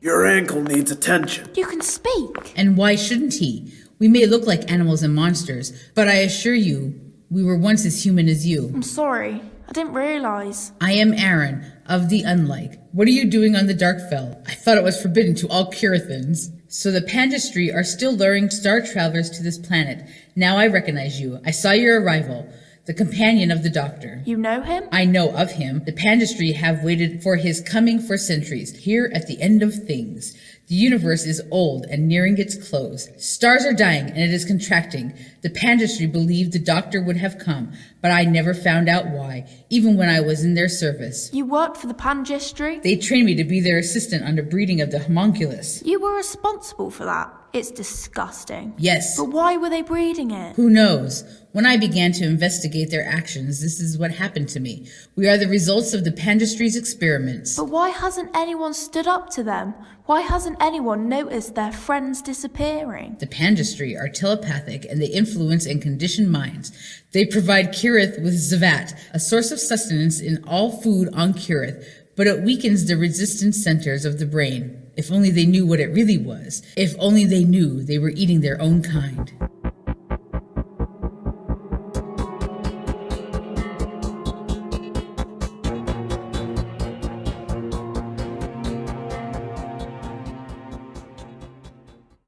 Your ankle needs attention. You can speak. And why shouldn't he? We may look like animals and monsters, but I assure you, we were once as human as you. I'm sorry. I didn't realize. I am Arun, of the Unlike. What are you doing on the Darkfell? I thought it was forbidden to all Kirithons. So the Panjistri are still luring star travelers to this planet. Now I recognize you. I saw your arrival. The companion of the Doctor. You know him? I know of him. The Panjistri have waited for his coming for centuries, here at the end of things. The universe is old and nearing its close. Stars are dying and it is contracting. The Panjistri believed the Doctor would have come, but I never found out why, even when I was in their service. You worked for the Panjistri? They trained me to be their assistant on the breeding of the homunculus. You were responsible for that? It's disgusting. Yes. But why were they breeding it? Who knows? When I began to investigate their actions, this is what happened to me. We are the results of the Panjistri's experiments. But why hasn't anyone stood up to them? Why hasn't anyone noticed their friends disappearing? The Panjistri are telepathic and they influence and condition minds. They provide Kirith with Zavat, a source of sustenance in all food on Kirith, but it weakens the resistance centers of the brain. If only they knew what it really was. If only they knew they were eating their own kind.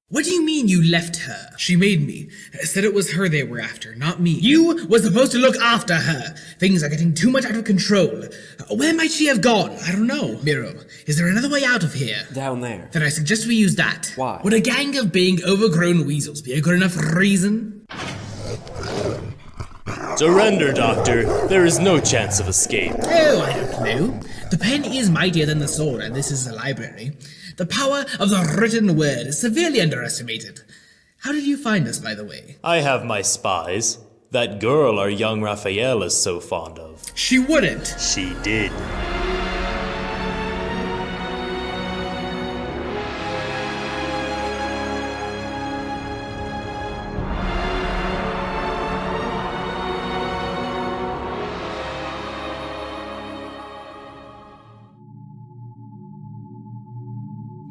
What do you mean you left her? She made me. Said it was her they were after, not me. You were supposed to look after her. Things are getting too much out of control. Where might she have gone? I don't know. Miril, is there another way out of here? Down there. Then I suggest we use that. Why? Would a gang of big, overgrown weasels be a good enough reason? Surrender, Doctor. There is no chance of escape. Oh, I don't know. The pen is mightier than the sword, and this is a library. The power of the written word is severely underestimated. How did you find us, by the way? I have my spies. That girl our young Raphael is so fond of. She wouldn't. She did.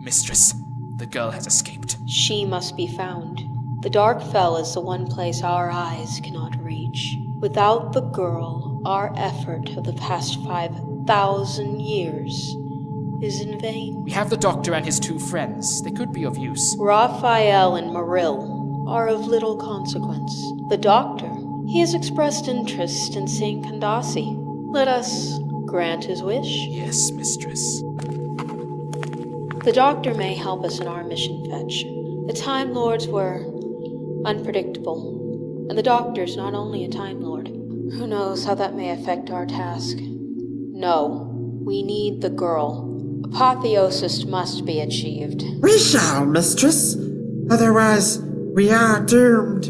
Mistress, the girl has escaped. She must be found. The Darkfell is the one place our eyes cannot reach. Without the girl, our effort of the past 5,000 years is in vain. We have the Doctor and his two friends. They could be of use. Raphael and Miril are of little consequence. The Doctor, he has expressed interest in seeing Kandasi. Let us grant his wish. Yes, mistress. The Doctor may help us in our mission fetch. The Time Lords were unpredictable, and the Doctor's not only a Time Lord. Who knows how that may affect our task? No, we need the girl. Apotheosis must be achieved. We shall, mistress. Otherwise, we are doomed.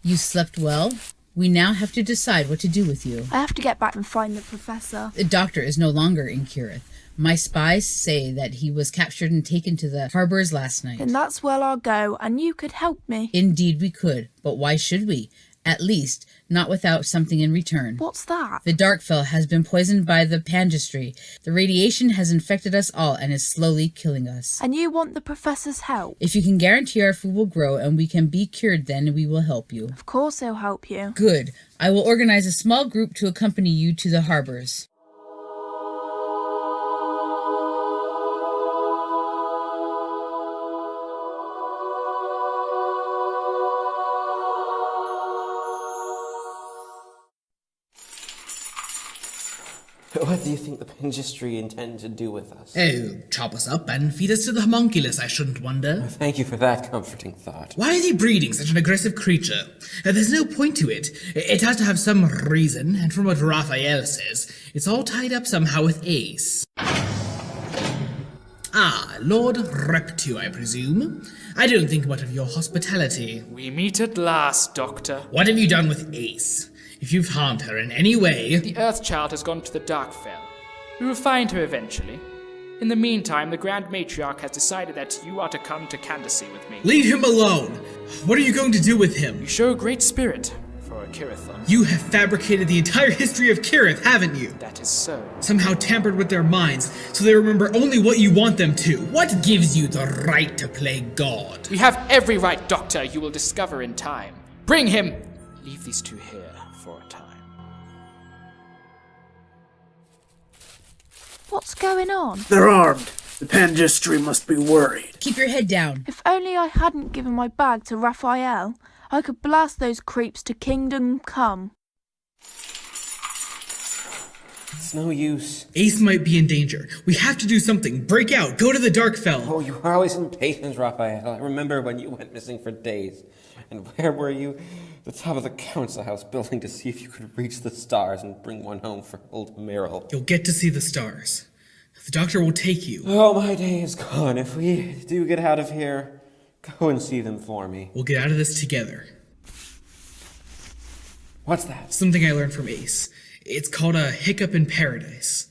You slept well? We now have to decide what to do with you. I have to get back and find the professor. The Doctor is no longer in Kirith. My spies say that he was captured and taken to the harbors last night. Then that's where I'll go, and you could help me. Indeed we could, but why should we? At least, not without something in return. What's that? The Darkfell has been poisoned by the Panjistri. The radiation has infected us all and is slowly killing us. And you want the professor's help? If you can guarantee our food will grow and we can be cured, then we will help you. Of course he'll help you. Good. I will organize a small group to accompany you to the harbors. What do you think the Panjistri intend to do with us? Oh, chop us up and feed us to the homunculus, I shouldn't wonder. Thank you for that comforting thought. Why are they breeding such an aggressive creature? There's no point to it. It has to have some reason, and from what Raphael says, it's all tied up somehow with Ace. Ah, Lord Reptu, I presume. I don't think much of your hospitality. We meet at last, Doctor. What have you done with Ace? If you've harmed her in any way... The Earthchild has gone to the Darkfell. We will find her eventually. In the meantime, the Grand Matriarch has decided that you are to come to Kandasi with me. Leave him alone! What are you going to do with him? You show great spirit for a a Kirithon. You have fabricated the entire history of Kirith, haven't you? That is so. Somehow tampered with their minds, so they remember only what you want them to. What gives you the right to play God? We have every right, Doctor, you will discover in time. Bring him! Leave these two here for a time. What's going on? They're armed. The Panjistri must be worried. Keep your head down. If only I hadn't given my bag to Raphael, I could blast those creeps to kingdom come. It's no use. Ace might be in danger. We have to do something. Break out. Go to the Darkfell. Oh, you are always impatient, Raphael. I remember when you went missing for days. And where were you? The top of the council house building to see if you could reach the stars and bring one home for old Miril. You'll get to see the stars. The doctor will take you. Oh, my day is gone. If we do get out of here, go and see them for me. We'll get out of this together. What's that? Something I learned from Ace. It's called a hiccup in paradise.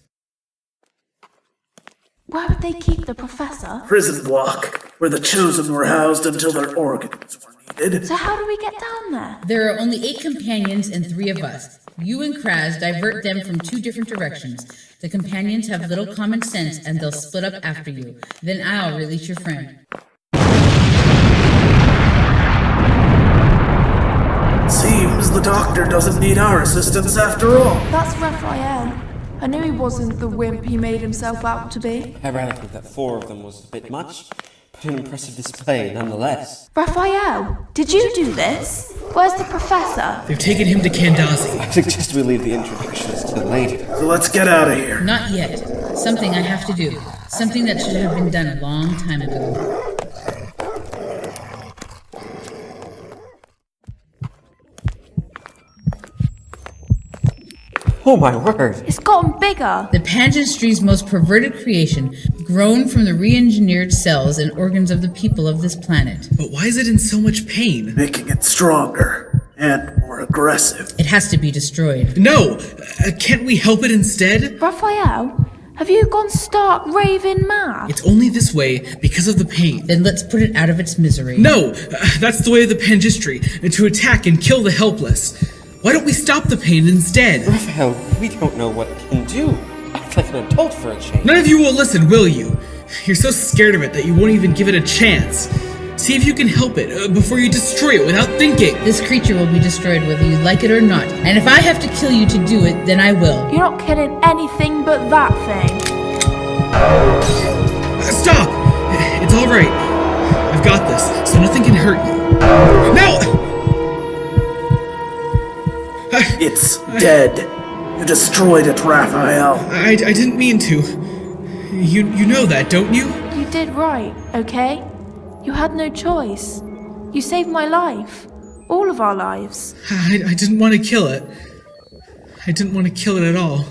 Where would they keep the professor? Prison block, where the chosen were housed until their organs were needed. So how do we get down there? There are only 8 companions and 3 of us. You and Kraz divert them from 2 different directions. The companions have little common sense and they'll split up after you. Then I'll release your friend. Seems the doctor doesn't need our assistance after all. That's Raphael. I knew he wasn't the wimp he made himself out to be. I rather think that 4 of them was a bit much, but an impressive display nonetheless. Raphael, did you do this? Where's the professor? They've taken him to Kandazi. I suggest we leave the introductions to later. So let's get out of here. Not yet. Something I have to do. Something that should have been done a long time ago. Oh my word! It's gotten bigger. The Panjistri's most perverted creation, grown from the re-engineered cells and organs of the people of this planet. But why is it in so much pain? Making it stronger and more aggressive. It has to be destroyed. No! Can't we help it instead? Raphael, have you gone stark raving mad? It's only this way because of the pain. Then let's put it out of its misery. No! That's the way of the Panjistri, and to attack and kill the helpless. Why don't we stop the pain instead? Raphael, we don't know what it can do. Act like an adult for a change. None of you will listen, will you? You're so scared of it that you won't even give it a chance. See if you can help it before you destroy it without thinking. This creature will be destroyed whether you like it or not. And if I have to kill you to do it, then I will. You're not killing anything but that thing. Stop! It's alright. I've got this, so nothing can hurt you. No! It's dead. You destroyed it, Raphael. I didn't mean to. You know that, don't you? You did right, okay? You had no choice. You saved my life. All of our lives. I didn't want to kill it. I didn't want to kill it at all.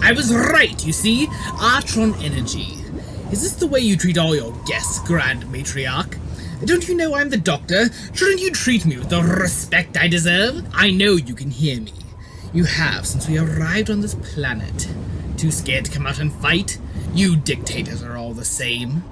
I was right, you see? Artron energy. Is this the way you treat all your guests, Grand Matriarch? Don't you know I'm the doctor? Shouldn't you treat me with the respect I deserve? I know you can hear me. You have since we arrived on this planet. Too scared to come out and fight? You dictators are all the same.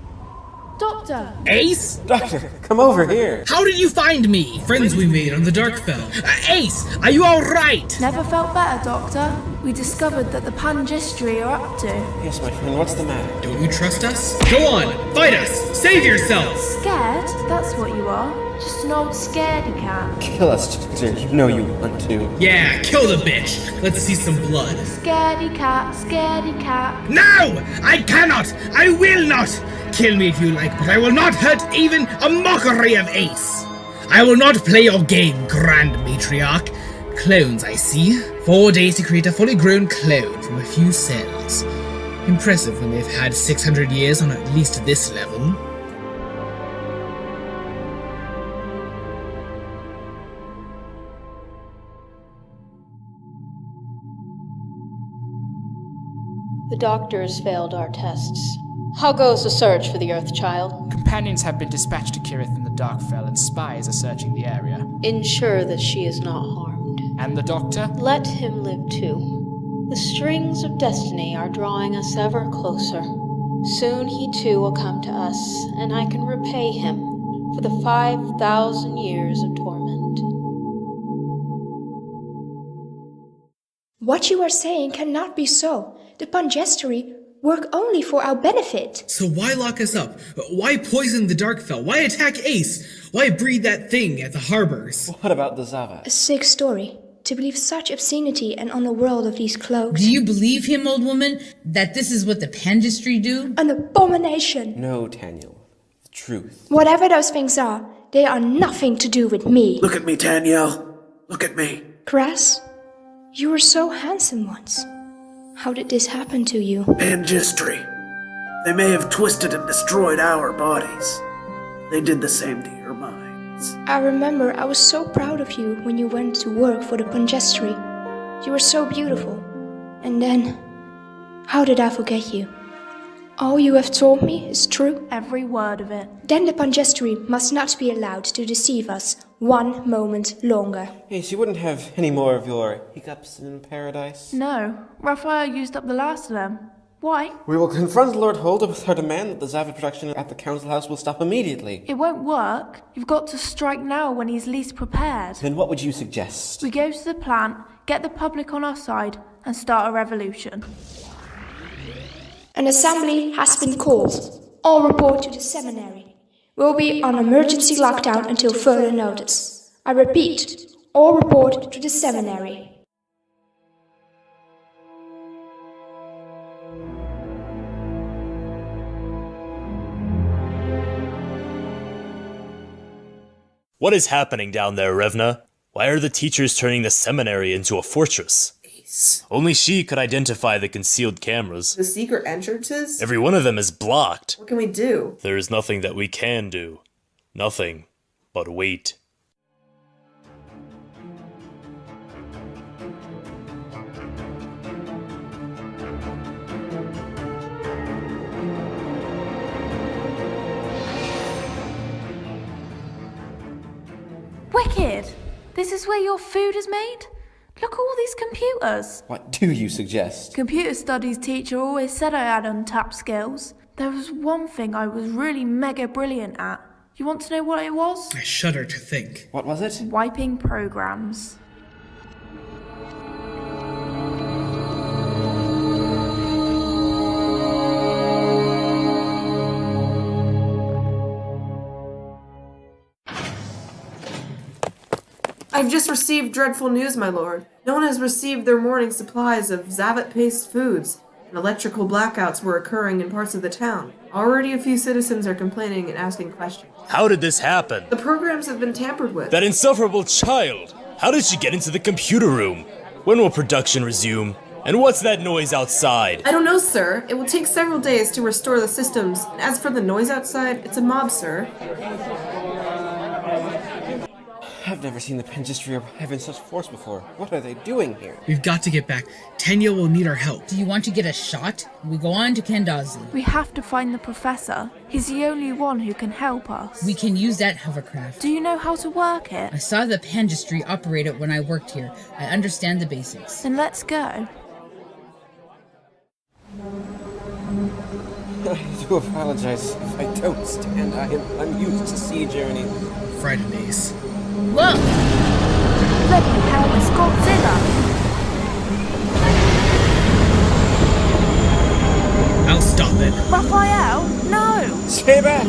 Doctor! Ace? Doctor, come over here. How did you find me? Friends we made on the Darkfell. Ace, are you alright? Never felt better, Doctor. We discovered that the Panjistri are up to. Yes, my friend, what's the matter? Don't you trust us? Go on, fight us! Save yourselves! Scared? That's what you are. Just an old scaredy cat. Kill us, Doctor. You know you want to. Yeah, kill the bitch! Let's see some blood. Scaredy cat, scaredy cat. No! I cannot! I will not! Kill me if you like, but I will not hurt even a mockery of Ace! I will not play your game, Grand Matriarch. Clones, I see. 4 days to create a fully grown clone from a few cells. Impressive when they've had 600 years on at least this level. The doctors failed our tests. How goes the search for the Earth Child? Companions have been dispatched to Kirith in the Darkfell, and spies are searching the area. Ensure that she is not harmed. And the Doctor? Let him live too. The strings of destiny are drawing us ever closer. Soon he too will come to us, and I can repay him for the 5,000 years of torment. What you are saying cannot be so. The Panjistri work only for our benefit. So why lock us up? Why poison the Darkfell? Why attack Ace? Why breed that thing at the harbors? What about the Zava? A sick story. To believe such obscenity and on the world of these cloaks. Do you believe him, old woman, that this is what the Panjistri do? An abomination. No, Tanyel. The truth. Whatever those things are, they are nothing to do with me. Look at me, Tanyel. Look at me. Kraz, you were so handsome once. How did this happen to you? Panjistri. They may have twisted and destroyed our bodies. They did the same to your minds. I remember I was so proud of you when you went to work for the Panjistri. You were so beautiful. And then, how did I forget you? All you have told me is true? Every word of it. Then the Panjistri must not be allowed to deceive us one moment longer. Ace, you wouldn't have any more of your hiccups in paradise? No, Raphael used up the last of them. Why? We will confront Lord Huldah with our demand that the Zava production at the council house will stop immediately. It won't work. You've got to strike now when he's least prepared. Then what would you suggest? We go to the plant, get the public on our side, and start a revolution. An assembly has been called. All report to the seminary. We'll be on emergency lockdown until further notice. I repeat, all report to the seminary. What is happening down there, Revna? Why are the teachers turning the seminary into a fortress? Only she could identify the concealed cameras. The secret entrances? Every one of them is blocked. What can we do? There is nothing that we can do. Nothing but wait. Wicked! This is where your food is made? Look at all these computers. What do you suggest? Computer studies teacher always said I had untapped skills. There was one thing I was really mega brilliant at. You want to know what it was? I shudder to think. What was it? Wiping programs. I've just received dreadful news, my lord. No one has received their morning supplies of Zavat-paste foods, and electrical blackouts were occurring in parts of the town. Already a few citizens are complaining and asking questions. How did this happen? The programs have been tampered with. That insufferable child! How did she get into the computer room? When will production resume? And what's that noise outside? I don't know, sir. It will take several days to restore the systems. And as for the noise outside, it's a mob, sir. I've never seen the Panjistri arrive in such force before. What are they doing here? We've got to get back. Tanyel will need our help. Do you want to get a shot? We go on to Kandazi. We have to find the professor. He's the only one who can help us. We can use that hovercraft. Do you know how to work it? I saw the Panjistri operate it when I worked here. I understand the basics. Then let's go. I do apologize if I don't stand. I'm used to sea journey. Frightened Ace. Whoa! Bloody hell, it's Godzilla! I'll stop it. Raphael, no! Stay back!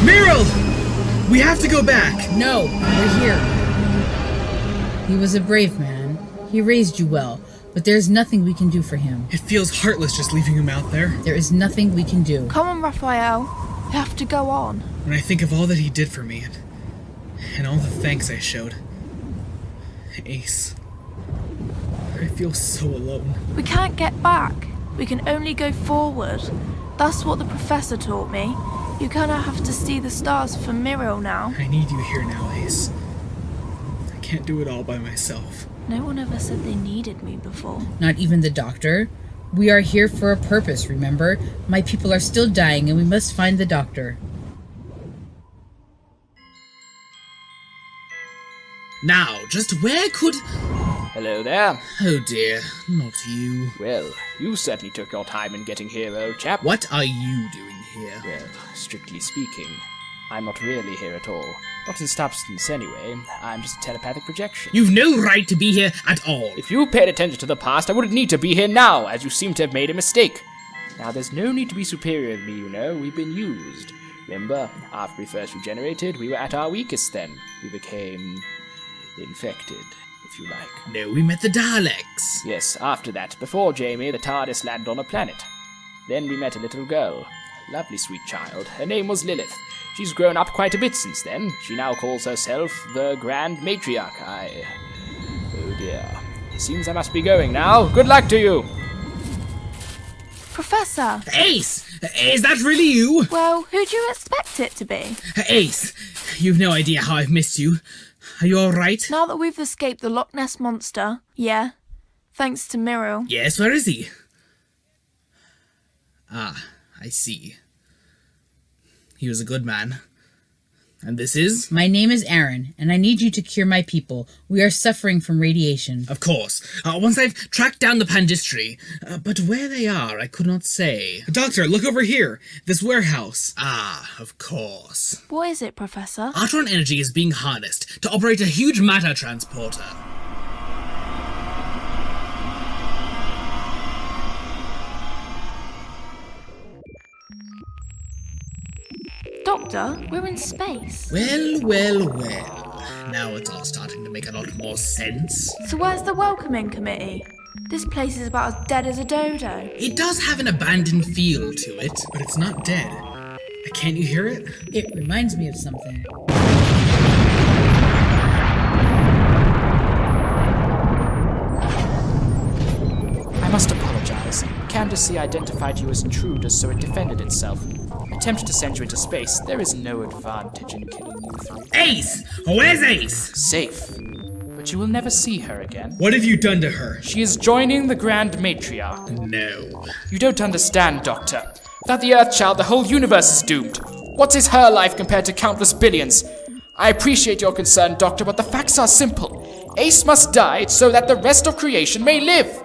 Miril! We have to go back! No, we're here. He was a brave man. He raised you well, but there's nothing we can do for him. It feels heartless just leaving him out there. There is nothing we can do. Come on, Raphael. You have to go on. When I think of all that he did for me, and all the thanks I showed. Ace. I feel so alone. We can't get back. We can only go forward. That's what the professor taught me. You're gonna have to see the stars for Miril now. I need you here now, Ace. I can't do it all by myself. No one ever said they needed me before. Not even the doctor? We are here for a purpose, remember? My people are still dying and we must find the doctor. Now, just where could... Hello there. Oh dear, not you. Well, you certainly took your time in getting here, old chap. What are you doing here? Well, strictly speaking, I'm not really here at all. Not in substance, anyway. I'm just a telepathic projection. You've no right to be here at all. If you paid attention to the past, I wouldn't need to be here now, as you seem to have made a mistake. Now, there's no need to be superior to me, you know. We've been used. Remember, after we first regenerated, we were at our weakest then. We became... infected, if you like. No, we met the Daleks. Yes, after that, before Jamie, the TARDIS landed on a planet. Then we met a little girl. A lovely sweet child. Her name was Lilith. She's grown up quite a bit since then. She now calls herself the Grand Matriarch. Oh dear. It seems I must be going now. Good luck to you! Professor! Ace! Is that really you? Well, who do you expect it to be? Ace, you've no idea how I've missed you. Are you alright? Now that we've escaped the Loch Ness Monster, yeah. Thanks to Miril. Yes, where is he? Ah, I see. He was a good man. And this is? My name is Arun, and I need you to cure my people. We are suffering from radiation. Of course. Once I've tracked down the Panjistri. But where they are, I could not say. Doctor, look over here. This warehouse. Ah, of course. What is it, Professor? Artron energy is being harnessed to operate a huge matter transporter. Doctor, we're in space. Well. Now it's all starting to make a lot more sense. So where's the welcoming committee? This place is about as dead as a dodo. It does have an abandoned feel to it, but it's not dead. Can't you hear it? It reminds me of something. I must apologize. Candace identified you as intruders, so it defended itself. Attempted to send you into space. There is no advantage in killing you through... Ace! Where's Ace? Safe. But you will never see her again. What have you done to her? She is joining the Grand Matriarch. No. You don't understand, Doctor. Without the Earthchild, the whole universe is doomed. What is her life compared to countless billions? I appreciate your concern, Doctor, but the facts are simple. Ace must die so that the rest of creation may live.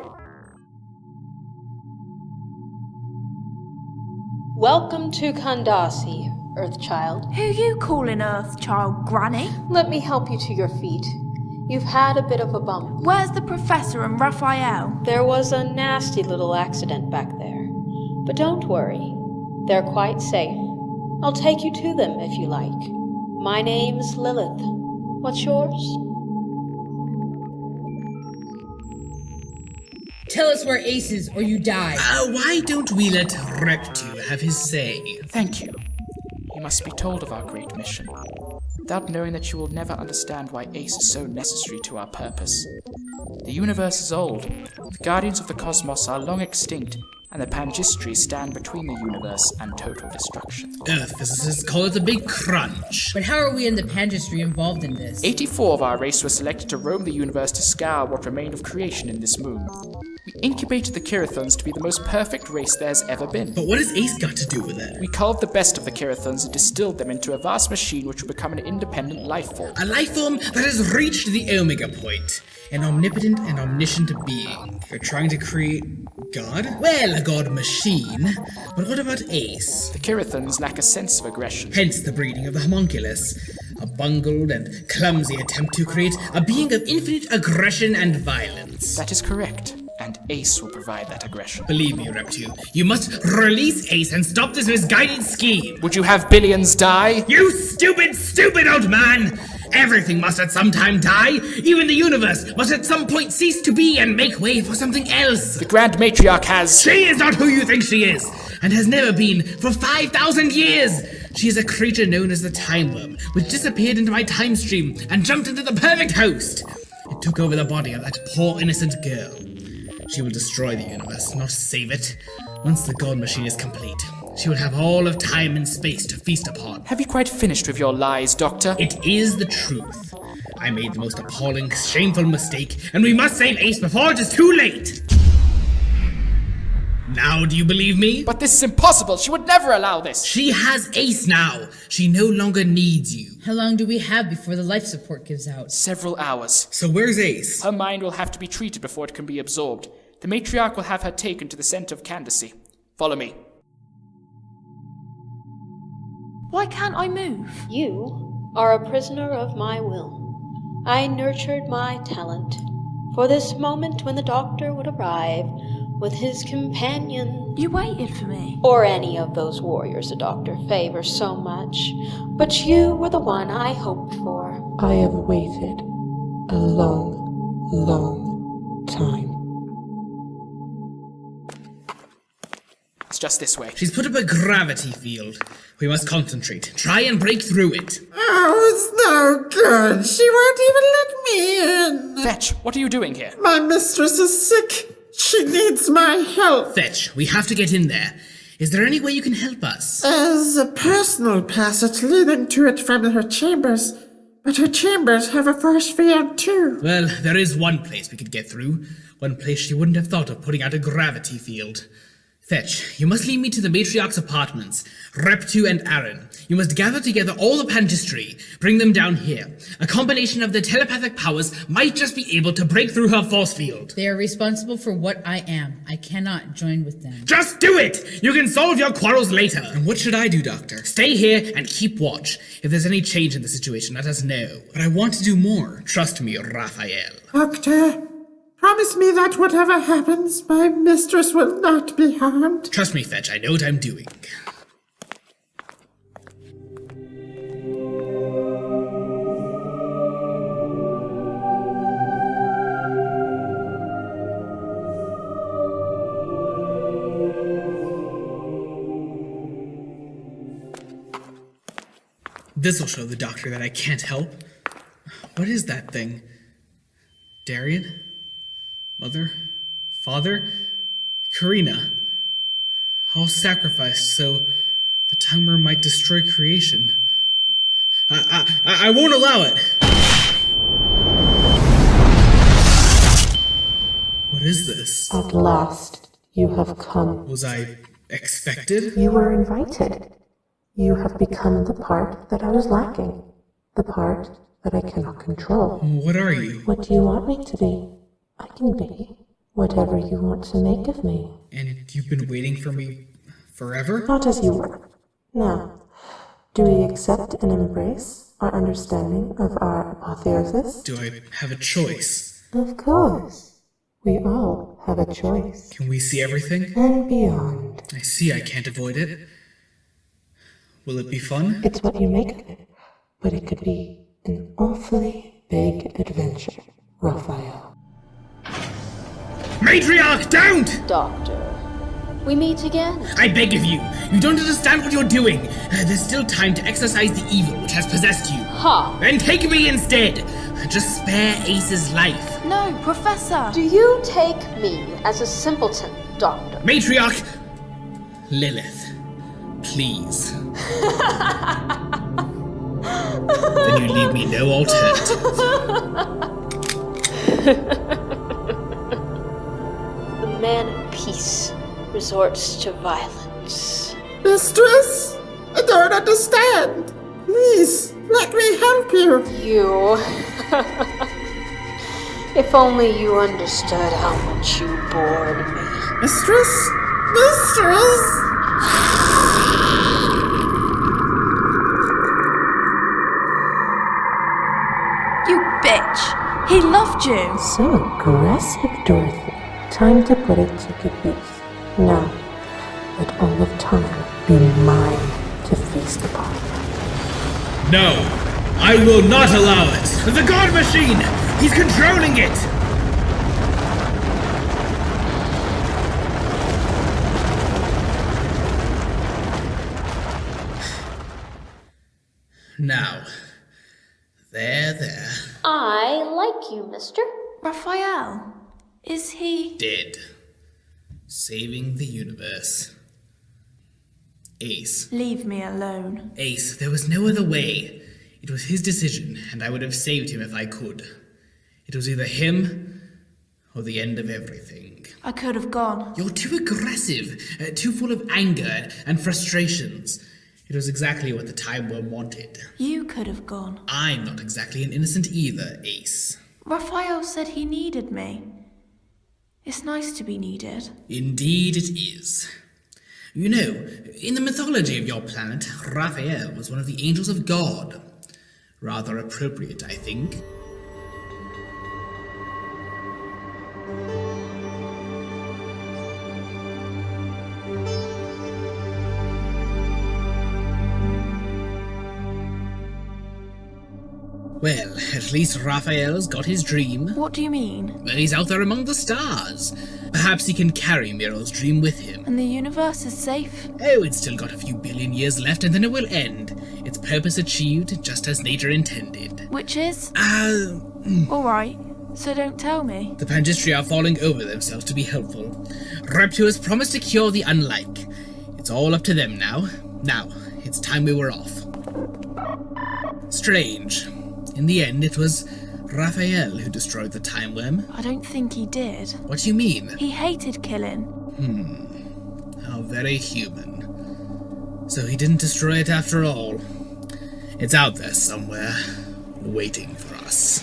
Welcome to Kandasi, Earthchild. Who you calling Earthchild, Granny? Let me help you to your feet. You've had a bit of a bump. Where's the Professor and Raphael? There was a nasty little accident back there. But don't worry, they're quite safe. I'll take you to them if you like. My name's Lilith. What's yours? Tell us where Ace is, or you die. Why don't we let Reptu have his say? Thank you. You must be told of our great mission. Without knowing that you will never understand why Ace is so necessary to our purpose. The universe is old. The guardians of the cosmos are long extinct, and the Panjistri stand between the universe and total destruction. Earth physicists call it a big crunch. But how are we and the Panjistri involved in this? 84 of our race were selected to roam the universe to scour what remained of creation in this moon. We incubated the Kirithons to be the most perfect race there has ever been. But what has Ace got to do with it? We culled the best of the Kirithons and distilled them into a vast machine which will become an independent life form. A life form that has reached the Omega point. An omnipotent and omniscient being. You're trying to create God? Well, a God machine. But what about Ace? The Kirithons lack a sense of aggression. Hence the breeding of the homunculus. A bungled and clumsy attempt to create a being of infinite aggression and violence. That is correct. And Ace will provide that aggression. Believe me, Reptu, you must release Ace and stop this misguided scheme. Would you have billions die? You stupid old man! Everything must at some time die. Even the universe must at some point cease to be and make way for something else. The Grand Matriarch has... She is not who you think she is, and has never been for 5,000 years. She is a creature known as the Timewyrm, which disappeared into my time stream and jumped into the perfect host. It took over the body of that poor innocent girl. She will destroy the universe, not save it. Once the God Machine is complete, she will have all of time and space to feast upon. Have you quite finished with your lies, Doctor? It is the truth. I made the most appalling, shameful mistake, and we must save Ace before it is too late! Now do you believe me? But this is impossible. She would never allow this. She has Ace now. She no longer needs you. How long do we have before the life support gives out? Several hours. So where's Ace? Her mind will have to be treated before it can be absorbed. The Matriarch will have her taken to the center of Candace. Follow me. Why can't I move? You are a prisoner of my will. I nurtured my talent for this moment when the doctor would arrive with his companion. You waited for me. Or any of those warriors the doctor favors so much. But you were the one I hoped for. I have waited a long, long time. It's just this way. She's put up a gravity field. We must concentrate. Try and break through it. Oh, it's no good. She won't even let me in. Fetch, what are you doing here? My mistress is sick. She needs my help. Fetch, we have to get in there. Is there any way you can help us? There's a personal passage leading to it from her chambers. But her chambers have a force field too. Well, there is one place we could get through. One place she wouldn't have thought of putting out a gravity field. Fetch, you must lead me to the Matriarch's apartments, Reptu and Arun. You must gather together all the Panjistri, bring them down here. A combination of their telepathic powers might just be able to break through her force field. They are responsible for what I am. I cannot join with them. Just do it! You can solve your quarrels later. And what should I do, Doctor? Stay here and keep watch. If there's any change in the situation, let us know. But I want to do more. Trust me, Raphael. Doctor, promise me that whatever happens, my mistress will not be harmed. Trust me, Fetch, I know what I'm doing. This'll show the doctor that I can't help. What is that thing? Darian? Mother? Father? Karina? All sacrificed so the Timewyrm might destroy creation. I won't allow it! What is this? At last, you have come. Was I expected? You were invited. You have become the part that I was lacking. The part that I cannot control. What are you? What do you want me to be? I can be whatever you want to make of me. And you've been waiting for me forever? Not as you were. Now, do we accept and embrace our understanding of our apotheosis? Do I have a choice? Of course. We all have a choice. Can we see everything? And beyond. I see I can't avoid it. Will it be fun? It's what you make of it. But it could be an awfully big adventure, Raphael. Matriarch, don't! Doctor, we meet again. I beg of you. You don't understand what you're doing. There's still time to exorcise the evil which has possessed you. Ha! Then take me instead. Just spare Ace's life. No, Professor! Do you take me as a simpleton, Doctor? Matriarch! Lilith, please. Then you leave me no alternative. The man of peace resorts to violence. Mistress, I don't understand. Please, let me help you. You... If only you understood how much you bored me. Mistress? Mistress? You bitch! He loved you! So aggressive, Dorothy. Time to put it to good use. Now, let all of time be mine to feast upon. No, I will not allow it. The God Machine! He's controlling it! Now, there. I like you, mister. Raphael? Is he... Dead. Saving the universe. Ace. Leave me alone. Ace, there was no other way. It was his decision, and I would have saved him if I could. It was either him or the end of everything. I could have gone. You're too aggressive, too full of anger and frustrations. It was exactly what the Timewyrm wanted. You could have gone. I'm not exactly an innocent either, Ace. Raphael said he needed me. It's nice to be needed. Indeed it is. You know, in the mythology of your planet, Raphael was one of the angels of God. Rather appropriate, I think. Well, at least Raphael's got his dream. What do you mean? Well, he's out there among the stars. Perhaps he can carry Miril's dream with him. And the universe is safe? Oh, it's still got a few billion years left and then it will end. Its purpose achieved, just as nature intended. Which is? Alright, so don't tell me. The Panjistri are falling over themselves to be helpful. Reptu has promised to cure the unlike. It's all up to them now. Now, it's time we were off. Strange. In the end, it was Raphael who destroyed the Timewyrm. I don't think he did. What do you mean? He hated killing. How very human. So he didn't destroy it after all. It's out there somewhere, waiting for us.